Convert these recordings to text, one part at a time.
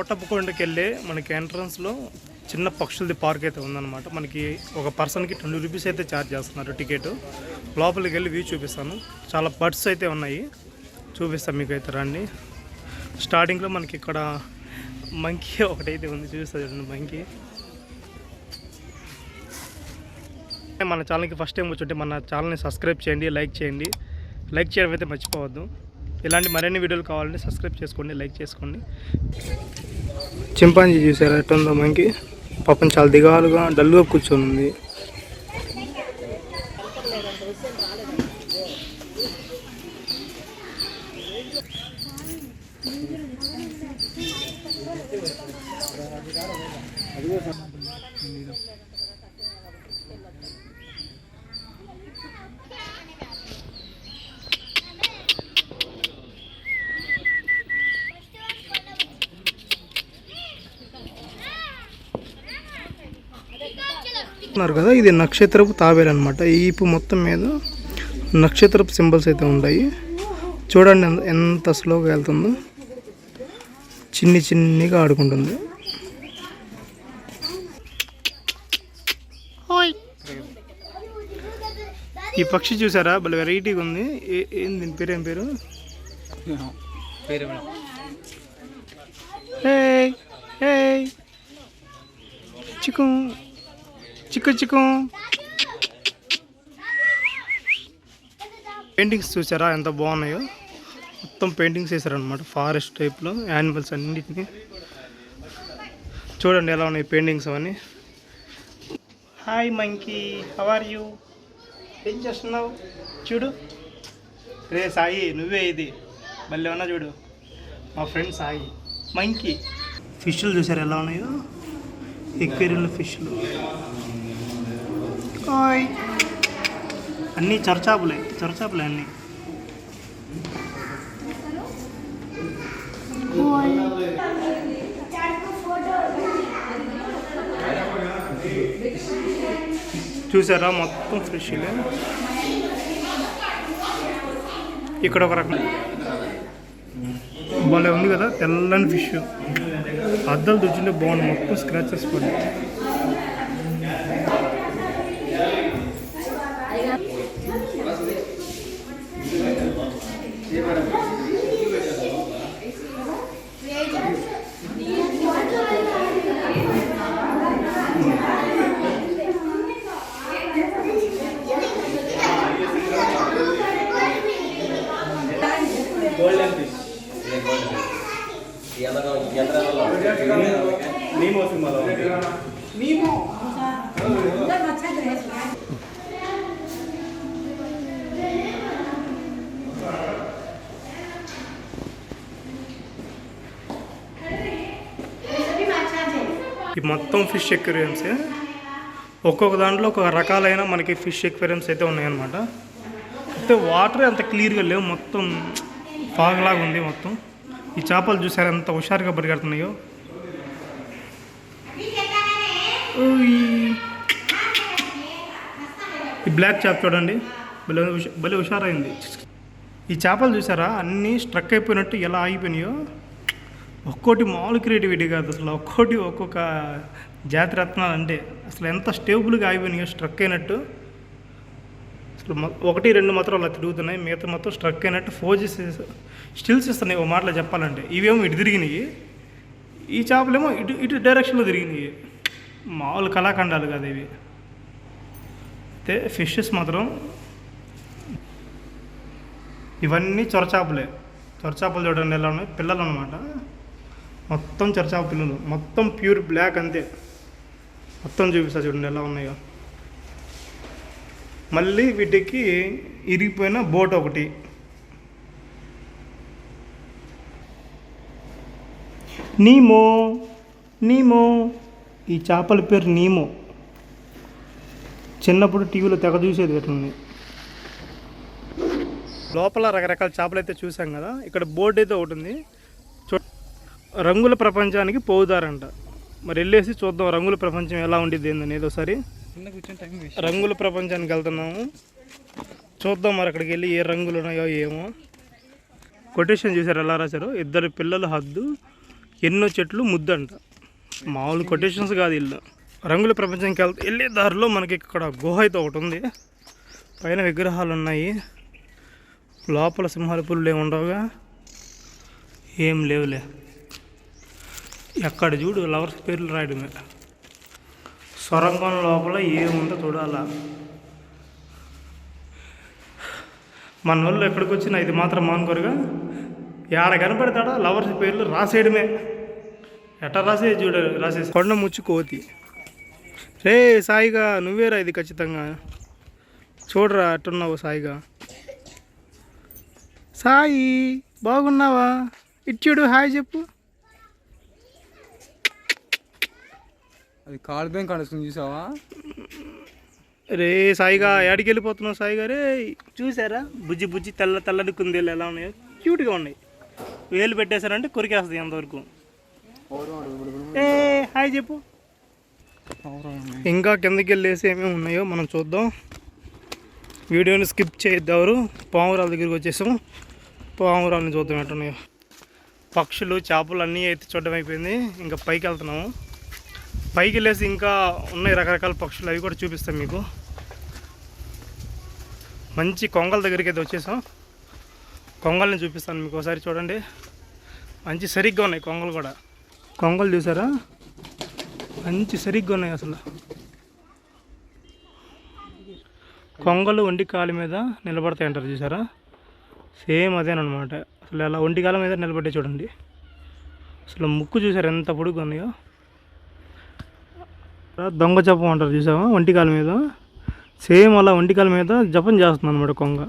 కోటప్పకొండకి వెళ్ళే మనకి ఎంట్రన్స్లో చిన్న పక్షులది పార్క్ అయితే ఉందన్నమాట. మనకి ఒక పర్సన్కి 20 రూపీస్ అయితే ఛార్జ్ చేస్తున్నారు టికెట్. లోపలికి వెళ్ళి వ్యూ చూపిస్తాను. చాలా బర్డ్స్ అయితే ఉన్నాయి, చూపిస్తాను మీకు అయితే రండి. స్టార్టింగ్లో మనకి ఇక్కడ మంకీ ఒకటైతే ఉంది, చూపిస్తుంది చూడండి మంకీ. మన ఛానల్కి ఫస్ట్ టైం వచ్చుంటే మన ఛానల్ని సబ్స్క్రైబ్ చేయండి, లైక్ చేయండి. లైక్ చేయడం అయితే మర్చిపోవద్దు. ఇలాంటి మరిన్ని వీడియోలు కావాలంటే సబ్స్క్రైబ్ చేసుకోండి, లైక్ చేసుకోండి. చింపాంజీ చూసారా ఎట్టుందో మంకీ, పాపం చాలా దిగాలుగా డల్గా కూర్చొని ఉంది. కదా, ఇది నక్షత్రపు తాబేలు అనమాట. ఈపు మొత్తం మీద నక్షత్రపు సింబల్స్ అయితే ఉంటాయి. చూడండి ఎంత స్లోగా వెళ్తుందో, చిన్నిగా ఆడుకుంటుంది. ఈ పక్షి చూసారా, భలే వెరైటీగా ఉంది. దీని పేరు ఏం పేరు? చిక్కు పెయింటింగ్స్ చూసారా ఎంత బాగున్నాయో. మొత్తం పెయింటింగ్స్ వేసారనమాట ఫారెస్ట్ టైప్లో, యానిమల్స్ అన్నిటిని. చూడండి ఎలా ఉన్నాయి పెయింటింగ్స్ అవన్నీ. Hi monkey, how are you? ఏం చేస్తున్నావు? చూడు రే సాయి, నువ్వే ఇది మళ్ళీ ఉన్నా చూడు, మా ఫ్రెండ్ సాయి. మంకీ ఫిష్లు చూసారు ఎలా ఉన్నాయో, ఎక్వేరియంలో ఫిష్లు. అన్నీ చొరచాపులే అన్నీ. చూసారా మొత్తం ఫిష్లే. ఇక్కడ ఒక రకం భలే ఉంది కదా, తెల్లని ఫిష్. అద్దాలు తెచ్చింటే బాగుంది, మొత్తం స్క్రాచెస్ పడి. ఈ మొత్తం ఫిష్ ఎక్వేరియంసే. ఒక్కొక్క దాంట్లో ఒక్కొక్క రకాలైన మనకి ఫిష్ ఎక్వేరియంస్ అయితే ఉన్నాయన్నమాట. అయితే వాటర్ అంత క్లియర్గా లేవు, మొత్తం ఫాగ్ లాగా ఉంది మొత్తం. ఈ చేపలు చూసారు ఎంత హుషారుగా పరిగెడుతున్నాయో. ఈ బ్లాక్ చేప చూడండి, భలే హుషారైంది. ఈ చేపలు చూసారా అన్నీ స్ట్రక్ అయిపోయినట్టు ఎలా ఆగిపోయినాయో. ఒక్కోటి మామూలు క్రియేటివిటీ కాదు అసలు, ఒక్కొక్క జాతి రత్నాలు అంటే అసలు ఎంత స్టేబుల్గా ఆగిపోయినాయో, స్ట్రక్ అయినట్టు. అసలు 1-2 మాత్రం అలా తిరుగుతున్నాయి, మిగతా మొత్తం స్ట్రక్ అయినట్టు ఫోజెస్ స్టిల్స్ ఇస్తున్నాయి. ఓ మాటలో చెప్పాలంటే ఇవేమో ఇటు తిరిగినాయి, ఈ చేపలేమో ఇటు డైరెక్షన్లో తిరిగినాయి. మామూలు కళాఖండాలు కాదు ఇవి. అయితే ఫిషెస్ మాత్రం ఇవన్నీ చొరచాపలే. చొరచాపలు చూడండి ఎలా ఉన్నాయి, పిల్లలు అనమాట. మొత్తం చొరచాప పిల్లలు, మొత్తం ప్యూర్ బ్లాక్ అంతే. మొత్తం చూపిస్తా చూడండి ఎలా ఉన్నాయో. మళ్ళీ వీటికి ఇరిగిపోయిన బోట్ ఒకటి. నీమో ఈ చేపల పేరు నీమో. చిన్నప్పుడు టీవీలో తెగ చూసేది ఎట్లుంది. లోపల రకరకాల చేపలు అయితే చూసాం కదా. ఇక్కడ బోర్డు అయితే ఒకటి ఉంది, రంగుల ప్రపంచానికి పోదారంట. మరి వెళ్ళేసి చూద్దాం రంగుల ప్రపంచం ఎలా ఉండిద్ది ఏందని. ఏదోసారి రంగుల ప్రపంచానికి వెళ్తున్నాము, చూద్దాం మరి అక్కడికి వెళ్ళి ఏ రంగులు ఉన్నాయో ఏమో. కొటేషన్ చూసారు ఎలా రాశారు, 2 పిల్లల హద్దు ఎన్నో చెట్లు ముద్దంట. మామూలు కొటేషన్స్ కాదు ఇల్లు. రంగుల ప్రపంచానికి వెళ్ళే దారిలో మనకి ఇక్కడ గుహ అయితే ఒకటి ఉంది. పైన విగ్రహాలు ఉన్నాయి. లోపల సింహాల పులులు ఏమి ఉండవుగా, ఏం లేవులే. ఎక్కడ చూడు లవర్స్ పేర్లు రాయడమే. సొరంగం లోపల ఏముందో చూడాలా. మన వాళ్ళు ఎక్కడికి వచ్చినా ఇది మాత్రం మానుకోరుగా, ఏడ కనపడతాడా లవర్స్ పేర్లు రాసేయడమే. ఎట్లా రాసే చూడ రాసేసి కొండ ముచ్చు కోతి. రే సాయిగా నువ్వేరా ఇది ఖచ్చితంగా. చూడరా అట్టున్నావు సాయిగా. సాయి బాగున్నావా? ఇచ్చుడు హాయ్ చెప్పు. అది కాలు బ్యాంక్ కడుస్తుంది చూసావా? రే సాయిగా ఏడికి వెళ్ళిపోతున్నావు సాయిగా? రే చూసారా బుజ్జి బుజ్జి తెల్లని కుందేలు ఎలా ఉన్నాయో, క్యూట్గా ఉన్నాయి. వేలు పెట్టేశారంటే కొరికేస్తుంది అంతవరకు. ఏ హాయ్ చెప్పు. ఇంకా కిందకి వెళ్ళేసి ఏమేమి ఉన్నాయో మనం చూద్దాం. వీడియోని స్కిప్ చేయొద్దు ఎవరు. పావురాల దగ్గరికి వచ్చేసాం. పావురాలని చూద్దాం ఎట్టున్నాయో. పక్షులు చేపలు అన్నీ అయితే చూడడం అయిపోయింది. ఇంకా పైకి వెళ్తున్నాము. పైకి వెళ్ళేసి ఇంకా ఉన్నాయి రకరకాల పక్షులు, అవి కూడా చూపిస్తాం మీకు. మంచి కొంగల దగ్గరికి అయితే వచ్చేసాం. కొంగల్ని చూపిస్తాను మీకు ఒకసారి చూడండి. మంచి సరిగ్గా ఉన్నాయి కొంగలు కూడా. కొంగలు చూసారా మంచి సరిగ్గా ఉన్నాయి అసలు. కొంగలు ఒంటి కాలు మీద నిలబడతాయి అంటారు చూసారా, సేమ్ అదేనమాట. అసలు అలా ఒంటి కాలం మీద నిలబడే చూడండి. అసలు ముక్కు చూసారు ఎంత పొడుగు ఉన్నాయో. దొంగ జపం అంటారు చూసావా ఒంటి కాలు మీద, సేమ్ అలా ఒంటి కాలు మీద జపం చేస్తుంది అనమాట కొంగ.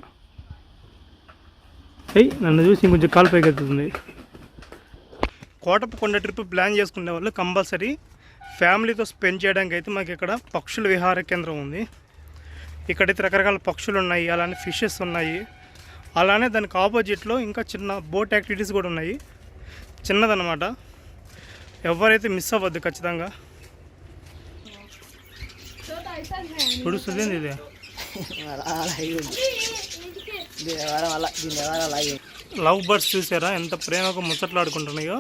నన్ను చూసి ఇంకొంచెం కాలు పైకి ఎత్తుతుంది. కోటప్పకొండ ట్రిప్ ప్లాన్ చేసుకునే వాళ్ళు కంపల్సరీ ఫ్యామిలీతో స్పెండ్ చేయడానికి అయితే మాకు ఇక్కడ పక్షుల విహార కేంద్రం ఉంది. ఇక్కడైతే రకరకాల పక్షులు ఉన్నాయి, అలానే ఫిషెస్ ఉన్నాయి. అలానే దానికి ఆపోజిట్లో ఇంకా చిన్న బోట్ యాక్టివిటీస్ కూడా ఉన్నాయి. చిన్నదన్నమాట, ఎవరైతే మిస్ అవ్వద్దు ఖచ్చితంగా. పొడుస్తుంది ఇది. లవ్ బర్డ్స్ చూసారా ఎంత ప్రేమగా ముచ్చట్లాడుకుంటున్నాయో.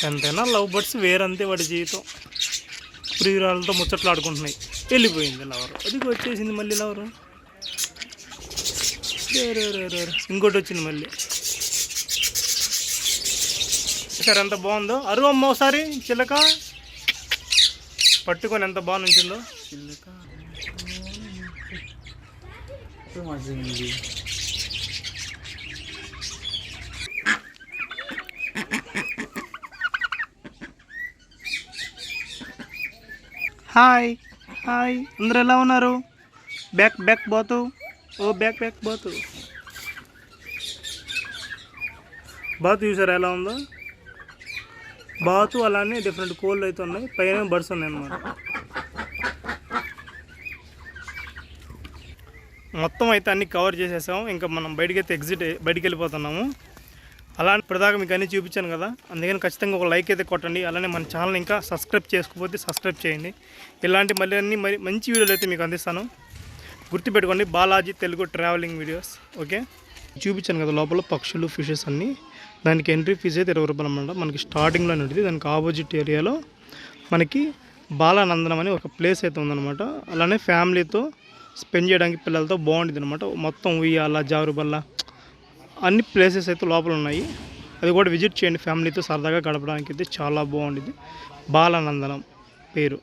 ఎంతైనా లవ్ బర్డ్స్ వేరంతే, వాడి జీవితం ప్రియురాలతో ముచ్చట్లాడుకుంటున్నాయి. వెళ్ళిపోయింది లవరు, అది వచ్చేసింది మళ్ళీ లవరు. ఇంకోటి వచ్చింది మళ్ళీ. సరే ఎంత బాగుందో. అరువు అమ్మ ఒకసారి చిలక పట్టుకొని ఎంత బాగా నుంచిందో. చిలక హాయ్ హాయ్ అందరు ఎలా ఉన్నారు? బ్యాక్ బ్యాక్ బాతు, ఓ బ్యాక్ బ్యాక్ బాతు. బాతు చూసారా ఎలా ఉందో బాతు. అలానే డిఫరెంట్ కోళ్ళు అయితే ఉన్నాయి, పైన బర్డ్స్ ఉన్నాయి అన్నమాట. మొత్తం అయితే అన్నీ కవర్ చేసేసాం. ఇంకా మనం బయటికి వెళ్ళిపోతున్నాము. అలా ఇప్పటిదాకా మీకు అన్నీ చూపించాను కదా, అందుకని ఖచ్చితంగా ఒక లైక్ అయితే కొట్టండి. అలానే మన ఛానల్ ఇంకా సబ్స్క్రైబ్ చేసుకోకపోతే సబ్స్క్రైబ్ చేయండి. ఇలాంటి మళ్ళీ అన్ని మంచి వీడియోలు అయితే మీకు అందిస్తాను. గుర్తుపెట్టుకోండి, Balaji Telugu travelling videos. Okay, చూపించాను కదా లోపల పక్షులు ఫిషెస్ అన్నీ. దానికి ఎంట్రీ ఫీజు అయితే 20 రూపాయలు అన్నమాట. మనకి స్టార్టింగ్లోనే ఉంటుంది. దానికి ఆపోజిట్ ఏరియాలో మనకి బాలానందనం అని ఒక ప్లేస్ అయితే ఉందన్నమాట. అలానే ఫ్యామిలీతో స్పెండ్ చేయడానికి పిల్లలతో బాగుంటుంది అనమాట. మొత్తం ఉయ్యాల, జారుబల్ల అన్ని ప్లేసెస్ అయితే లోపల ఉన్నాయి. అది కూడా విజిట్ చేయండి ఫ్యామిలీతో సరదాగా గడపడానికి అయితే చాలా బాగుంటుంది. బాలానందనం పేరు.